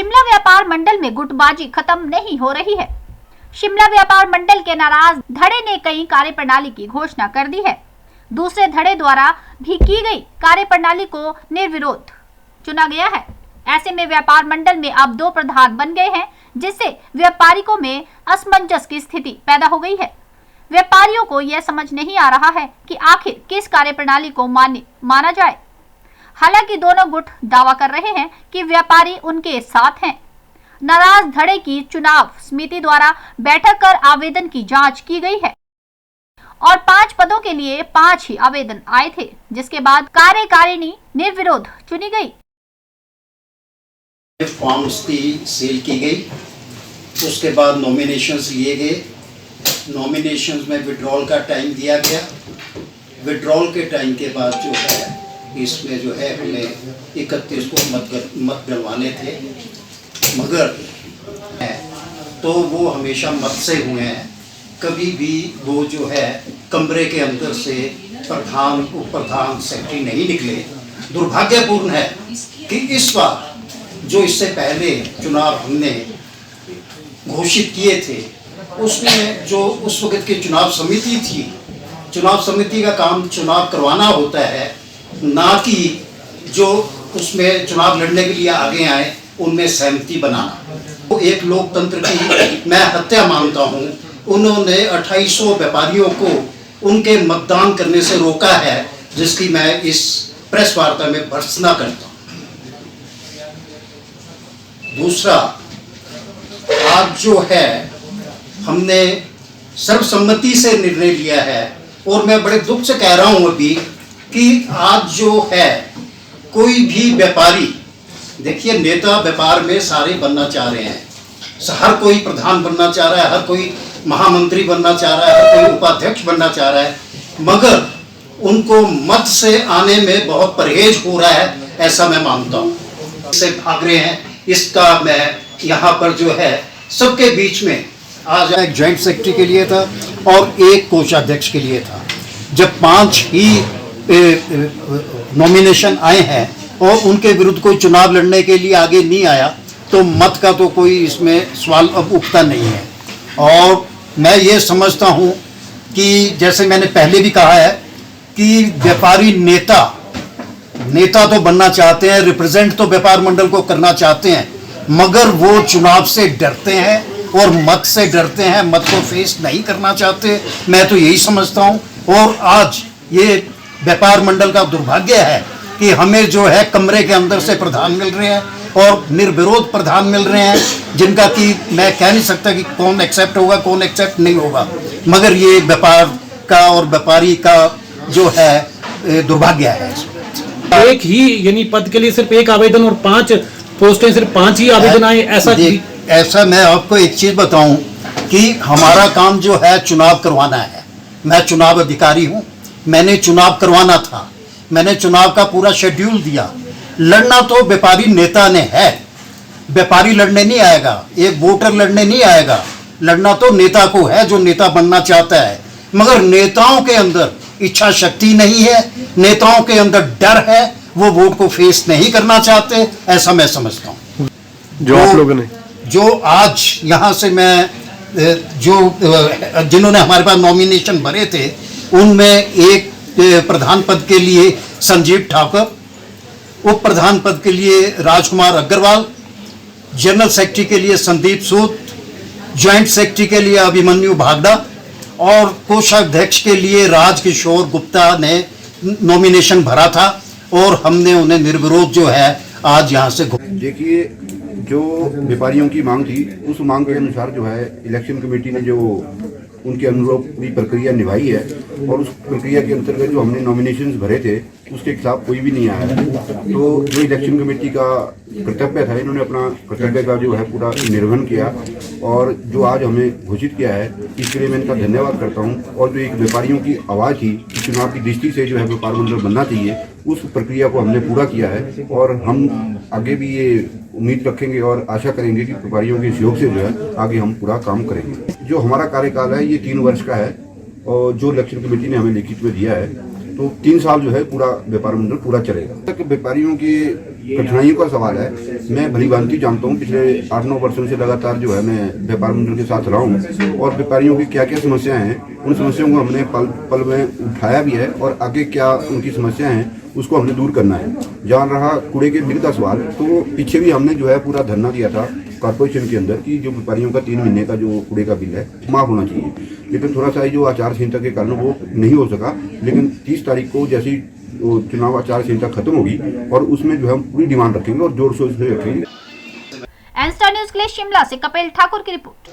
शिमला व्यापार मंडल में गुटबाजी खत्म नहीं हो रही है। शिमला व्यापार मंडल के नाराज धड़े ने कई कार्यप्रणाली की घोषणा कर दी है। दूसरे धड़े द्वारा भी की गई कार्यप्रणाली को निर्विरोध चुना गया है। ऐसे में व्यापार मंडल में अब 2 प्रधान बन गए हैं, जिससे व्यापारियों में असमंजस की स्थिति पैदा हो गई है। व्यापारियों को यह समझ नहीं आ रहा है कि आखिर किस कार्यप्रणाली को मान्य माना जाए। हालांकि दोनों गुट दावा कर रहे हैं कि व्यापारी उनके साथ हैं। नाराज धड़े की चुनाव समिति द्वारा बैठक कर आवेदन की जांच की गई है और 5 पदों के लिए 5 ही आवेदन आए थे, जिसके बाद कार्यकारिणी निर्विरोध चुनी गई। फॉर्म्स की सेल की गई, उसके बाद नॉमिनेशंस लिए गए। नॉमिनेशंस में विड्रॉल का टाइम दिया गया। विड्रॉल के टाइम के बाद जो है इसमें जो है हमें 31 को मत डलवाने थे, मगर तो वो हमेशा मत से हुए हैं। कभी भी वो जो है कमरे के अंदर से प्रधान उप प्रधान सेक्रेटरी नहीं निकले। दुर्भाग्यपूर्ण है कि इस बार जो इससे पहले चुनाव हमने घोषित किए थे, उसमें जो उस वक्त की चुनाव समिति थी, चुनाव समिति का काम चुनाव करवाना होता है, ना कि जो उसमें चुनाव लड़ने के लिए आगे आए उनमें सहमति बनाना। वो एक लोकतंत्र की मैं हत्या मानता हूँ। उन्होंने 2800 व्यापारियों को उनके मतदान करने से रोका है, जिसकी मैं इस प्रेस वार्ता में भर्त्सना करता हूँ। दूसरा, आज जो है हमने सर्वसम्मति से निर्णय लिया है और मैं बड़े दुख से कह रहा हूँ अभी कि आज जो है कोई भी व्यापारी, देखिए नेता व्यापार में सारे बनना चाह रहे हैं, हर कोई प्रधान बनना चाह रहा है, हर कोई महामंत्री बनना चाह रहा है, हर कोई उपाध्यक्ष बनना चाह रहा है, मगर उनको मत से आने में बहुत परहेज हो रहा है, ऐसा मैं मानता हूँ। इससे भाग रहे हैं, इसका मैं यहाँ पर जो है सबके बीच में आज एक जॉइंट सेक्रेटरी के लिए था और एक कोषाध्यक्ष के लिए था। जब 5 ही नॉमिनेशन आए हैं और उनके विरुद्ध कोई चुनाव लड़ने के लिए आगे नहीं आया, तो मत का तो कोई इसमें सवाल अब उठता नहीं है। और मैं ये समझता हूँ कि जैसे मैंने पहले भी कहा है कि व्यापारी नेता तो बनना चाहते हैं, रिप्रेजेंट तो व्यापार मंडल को करना चाहते हैं, मगर वो चुनाव से डरते हैं और मत से डरते हैं, मत को फेस नहीं करना चाहते। मैं तो यही समझता हूँ। और आज ये व्यापार मंडल का दुर्भाग्य है कि हमें जो है कमरे के अंदर से प्रधान मिल रहे हैं और निर्विरोध प्रधान मिल रहे हैं, जिनका कि मैं कह नहीं सकता कि कौन एक्सेप्ट होगा कौन एक्सेप्ट नहीं होगा, मगर ये व्यापार का और व्यापारी का जो है दुर्भाग्य है। एक ही यानी पद के लिए सिर्फ एक आवेदन और 5 पोस्टें, सिर्फ 5 ही आवेदन आए, ऐसा मैं आपको एक चीज बताऊं कि हमारा काम जो है चुनाव करवाना है। मैं चुनाव अधिकारी हूं, मैंने चुनाव करवाना था, मैंने चुनाव का पूरा शेड्यूल दिया। लड़ना तो व्यापारी नेता ने है, व्यापारी लड़ने नहीं आएगा, एक वोटर लड़ने नहीं आएगा, लड़ना तो नेता को है जो नेता बनना चाहता है। मगर नेताओं के अंदर इच्छा शक्ति नहीं है, नेताओं के अंदर डर है, वो वोट को फेस नहीं करना चाहते, ऐसा मैं समझता हूँ। जो आप लोगों ने जो आज यहाँ से मैं जिन्होंने हमारे पास नॉमिनेशन भरे थे, उनमें एक प्रधान पद के लिए संजीव ठाकुर, उप प्रधान पद के लिए राजकुमार अग्रवाल, जनरल सेक्रेटरी के लिए संदीप सूद, ज्वाइंट सेक्रेटरी के लिए अभिमन्यु भागड़ा और कोषाध्यक्ष के लिए राजकिशोर गुप्ता ने नॉमिनेशन भरा था और हमने उन्हें निर्विरोध जो है आज यहाँ से। देखिए, जो व्यापारियों की मांग थी, उस मांग के अनुसार जो है इलेक्शन कमेटी ने जो उनके अनुरूप पूरी प्रक्रिया निभाई है और उस प्रक्रिया के अंतर्गत जो हमने नॉमिनेशंस भरे थे उसके खिलाफ कोई भी नहीं आया है। तो जो इलेक्शन कमेटी का कर्तव्य था, इन्होंने अपना कर्तव्य का जो है पूरा निर्वहन किया और जो आज हमें घोषित किया है, इसके लिए मैं इनका धन्यवाद करता हूं। और जो एक व्यापारियों की आवाज़ थी कि चुनाव की दृष्टि से जो है व्यापार मंडल बनना चाहिए, उस प्रक्रिया को हमने पूरा किया है और हम आगे भी ये उम्मीद रखेंगे और आशा करेंगे कि व्यापारियों के सहयोग से जो है आगे हम पूरा काम करेंगे। जो हमारा कार्यकाल है ये 3 वर्ष का है और जो इलेक्शन कमेटी ने हमें लिखित में दिया है तो 3 साल जो है पूरा व्यापार मंडल पूरा चलेगा। तक व्यापारियों की कठिनाइयों का सवाल है, मैं भली भांति जानता हूँ, पिछले 8-9 वर्षों से लगातार जो है मैं व्यापार मंडल के साथ रहा हूँ और व्यापारियों की क्या क्या समस्याएं हैं, उन समस्याओं को हमने पल पल में उठाया भी है और आगे क्या उनकी समस्याएं हैं उसको हमने दूर करना है। जहाँ रहा कूड़े के बिल का सवाल, तो पीछे भी हमने जो है पूरा धरना दिया था कॉर्पोरेशन के अंदर कि जो व्यापारियों का 3 महीने का जो कूड़े का बिल है माफ़ होना चाहिए, लेकिन थोड़ा सा जो आचार संहिता के कारण वो नहीं हो सका। लेकिन 30 तारीख को जैसी चुनाव आचार संहिता खत्म होगी और उसमें जो है हम पूरी डिमांड रखेंगे और जोर शोर से रखेंगे। एन स्टार न्यूज के लिए शिमला से कपिल ठाकुर की रिपोर्ट।